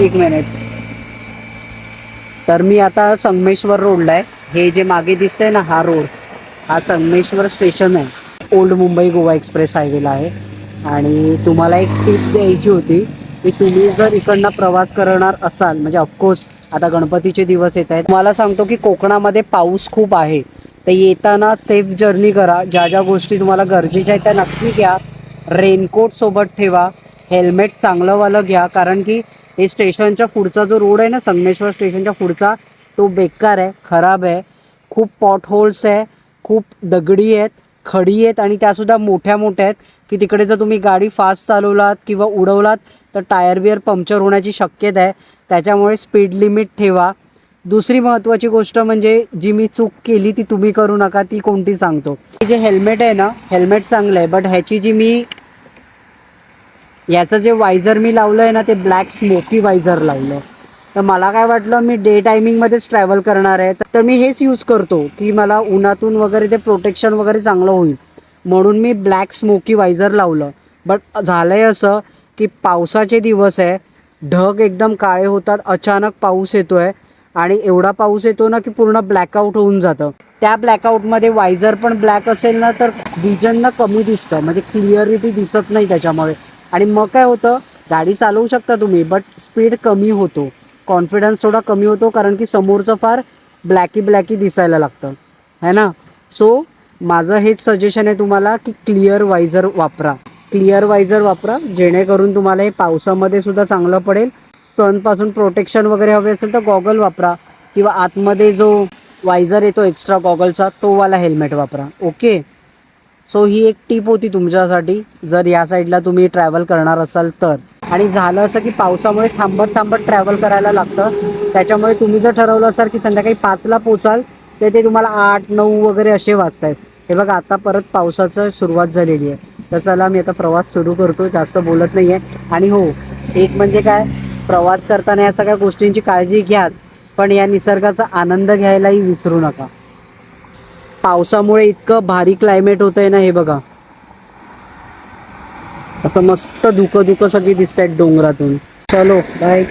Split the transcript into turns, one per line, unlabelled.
एक मिनिट. तर मी आता संगमेश्वर रोडला आहे. हे जे मागे दिसतंय ना, हा रोड, हा संगमेश्वर स्टेशन आहे. ओल्ड मुंबई गोवा एक्सप्रेस हायवेला आहे. आणि तुम्हाला एक टिप द्यायची होती की तुम्ही जर इकडनं प्रवास करणार असाल, म्हणजे ऑफकोर्स आता गणपतीचे दिवस येत आहेत, मला सांगतो की कोकणामध्ये पाऊस खूप आहे. तर येताना सेफ जर्नी करा. ज्या ज्या गोष्टी तुम्हाला गरजेच्या आहेत त्या नक्की घ्या. रेनकोट सोबत ठेवा. हेल्मेट चांगलंवालं घ्या, कारण की हे स्टेशनच्या पुढचा जो रोड आहे ना, संगमेश्वर स्टेशनच्या पुढचा, तो बेकार आहे, खराब आहे. खूप पॉट होल्स आहे, खूप दगडी आहेत, खडी आहेत, आणि त्यासुद्धा मोठ्या मोठ्या आहेत की तिकडे जर तुम्ही गाडी फास्ट चालवलात किंवा उडवलात तर टायर बियर पंक्चर होण्याची शक्यता आहे. त्याच्यामुळे स्पीड लिमिट ठेवा. दुसरी महत्त्वाची गोष्ट म्हणजे जी मी चूक केली ती तुम्ही करू नका. ती कोणती सांगतो. जे हेल्मेट आहे ना, हेल्मेट चांगलं आहे, बट ह्याची जी मी याचं जे वायझर मी लावलं आहे ना, ते ब्लॅक स्मोकी वायझर लावलं. तर मला काय वाटलं, मी डे टायमिंगमध्येच ट्रॅव्हल करणार आहे, तर मी हेच यूज करतो की मला उन्हातून वगैरे ते प्रोटेक्शन वगैरे चांगलं होईल, म्हणून मी ब्लॅक स्मोकी वायझर लावलं. बट झालं आहे असं की पावसाचे दिवस आहे, ढग एकदम काळे होतात, अचानक पाऊस येतो आहे, आणि एवढा पाऊस येतो ना की पूर्ण ब्लॅकआउट होऊन जातं. त्या ब्लॅकआउटमध्ये वायझर पण ब्लॅक असेल ना तर विजन कमी दिसतं, म्हणजे क्लिअरिटी दिसत नाही त्याच्यामुळे. आणि मग काय होतं, गाडी चालवू शकता तुम्ही बट स्पीड कमी होतो, कॉन्फिडन्स थोडा कमी होतो, कारण की समोरचं फार ब्लॅकी दिसायला लागतं, है ना. सो माझं हेच सजेशन आहे तुम्हाला की क्लिअर वायझर वापरा. क्लिअर वायझर वापरा, जेणेकरून तुम्हाला हे पावसामध्ये सुद्धा चांगलं पडेल. सनपासून प्रोटेक्शन वगैरे हवे असेल तर गॉगल वापरा, किंवा आतमध्ये जो वायझर येतो एक्स्ट्रा गॉगलचा, तो वाला हेल्मेट वापरा. ओके. सो ही एक टीप होती तुमच्यासाठी, जर या साईडला तुम्ही ट्रॅव्हल करणार असाल तर. आणि झालं असं की पावसामुळे थांबत थांबत ट्रॅव्हल करायला लागतं, त्याच्यामुळे तुम्ही जर ठरवलं असाल की संध्याकाळी 5ला पोचाल, तर ते तुम्हाला 8-9 वगैरे असे वाजत आहेत. हे बघा, आता परत पावसाचं सुरुवात झालेली आहे. तर चला, मी आता प्रवास सुरू करतो, जास्त बोलत नाही आहे. आणि हो, एक म्हणजे काय, प्रवास करताना या सगळ्या गोष्टींची काळजी घ्याच, पण या निसर्गाचा आनंद घ्यायलाही विसरू नका. पावसामुळे इतकं भारी क्लायमेट होतंय ना, हे बघा, असं मस्त धुकं धुकं सगळी दिसत आहेत डोंगरातून. चलो बाय.